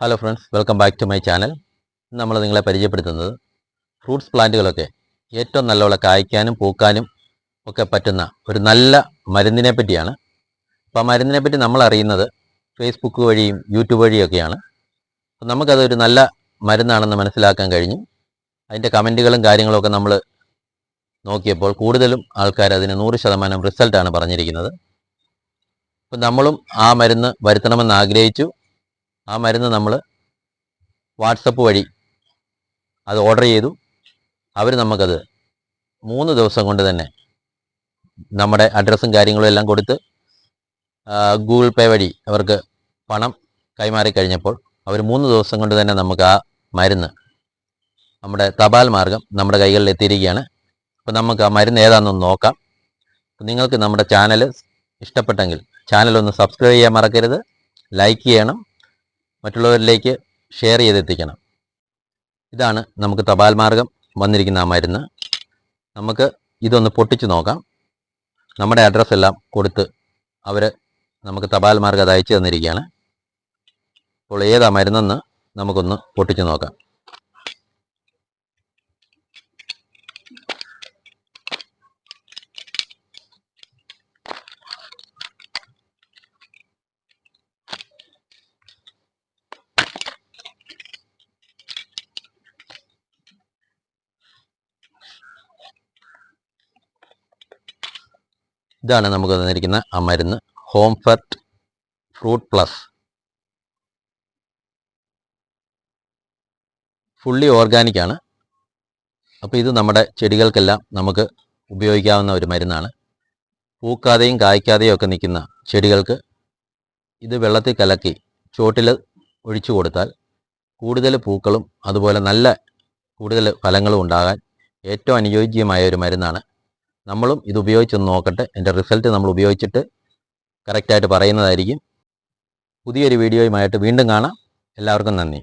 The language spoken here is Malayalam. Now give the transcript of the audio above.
Hello friends, welcome back to my channel. നമ്മൾ നിങ്ങളെ പരിചയപ്പെടുത്തുന്നത് ഫ്രൂട്ട്സ് പ്ലാന്റുകളൊക്കെ ഏറ്റവും നല്ലപോലെ കായ്ക്കാനും പൂക്കാനും ഒക്കെ പറ്റുന്ന ഒരു നല്ല മരുന്നിനെ പറ്റിയാണ്. അപ്പോൾ ആ മരുന്നിനെ പറ്റി നമ്മൾ അറിയുന്നത് ഫേസ്ബുക്ക് വഴിയും യൂട്യൂബ് വഴിയൊക്കെയാണ്. അപ്പോൾ നമുക്കതൊരു നല്ല മരുന്നാണെന്ന് മനസ്സിലാക്കാൻ കഴിഞ്ഞു. അതിൻ്റെ കമൻറ്റുകളും കാര്യങ്ങളൊക്കെ നമ്മൾ നോക്കിയപ്പോൾ കൂടുതലും ആൾക്കാർ അതിന് 100% റിസൾട്ടാണ് പറഞ്ഞിരിക്കുന്നത്. അപ്പോൾ നമ്മളും ആ മരുന്ന് വരുത്തണമെന്ന് ആഗ്രഹിച്ചു. ആ മരുന്ന് നമ്മൾ വാട്സപ്പ് വഴി അത് ഓർഡർ ചെയ്തു. അവർ നമുക്കത് 3 ദിവസം കൊണ്ട് തന്നെ നമ്മുടെ അഡ്രസ്സും കാര്യങ്ങളും എല്ലാം കൊടുത്ത് ഗൂഗിൾ പേ വഴി അവർക്ക് പണം കൈമാറി കഴിഞ്ഞപ്പോൾ അവർ 3 ദിവസം കൊണ്ട് തന്നെ നമുക്ക് ആ മരുന്ന് നമ്മുടെ തപാൽ മാർഗം നമ്മുടെ കൈകളിൽ എത്തിയിരിക്കുകയാണ്. അപ്പോൾ നമുക്ക് ആ മരുന്ന് ഏതാണെന്നൊന്ന് നോക്കാം. നിങ്ങൾക്ക് നമ്മുടെ ചാനൽ ഇഷ്ടപ്പെട്ടെങ്കിൽ ചാനലൊന്ന് സബ്സ്ക്രൈബ് ചെയ്യാൻ മറക്കരുത്, ലൈക്ക് ചെയ്യണം, മറ്റുള്ളവരിലേക്ക് ഷെയർ ചെയ്തെത്തിക്കണം. ഇതാണ് നമുക്ക് തപാൽ മാർഗം വന്നിരിക്കുന്ന ആ മരുന്ന്. നമുക്ക് ഇതൊന്ന് പൊട്ടിച്ച് നോക്കാം. നമ്മുടെ അഡ്രസ്സ് എല്ലാം കൊടുത്ത് അവർ നമുക്ക് തപാൽ മാർഗം അത് അയച്ചു തന്നിരിക്കുകയാണ്. അപ്പോൾ ഏതാ മരുന്നെന്ന് നമുക്കൊന്ന് പൊട്ടിച്ച് നോക്കാം. ഇതാണ് നമുക്ക് തന്നിരിക്കുന്ന ആ മരുന്ന്, ഹോംഫർട്ട് ഫ്രൂട്ട് പ്ലസ്. ഫുള്ളി ഓർഗാനിക്കാണ്. അപ്പോൾ ഇത് നമ്മുടെ ചെടികൾക്കെല്ലാം നമുക്ക് ഉപയോഗിക്കാവുന്ന ഒരു മരുന്നാണ്. പൂക്കാതെയും കായ്ക്കാതെയും ഒക്കെ നിൽക്കുന്ന ചെടികൾക്ക് ഇത് വെള്ളത്തിൽ കലക്കി ചോട്ടിൽ ഒഴിച്ചു കൊടുത്താൽ കൂടുതൽ പൂക്കളും അതുപോലെ നല്ല കൂടുതൽ ഫലങ്ങളും ഉണ്ടാകാൻ ഏറ്റവും അനുയോജ്യമായ ഒരു മരുന്നാണ്. നമ്മളും ഇത് ഉപയോഗിച്ചൊന്ന് നോക്കട്ടെ. എൻ്റെ റിസൾട്ട് നമ്മൾ ഉപയോഗിച്ചിട്ട് കറക്റ്റായിട്ട് പറയുന്നതായിരിക്കും. പുതിയൊരു വീഡിയോയുമായിട്ട് വീണ്ടും കാണാം. എല്ലാവർക്കും നന്ദി.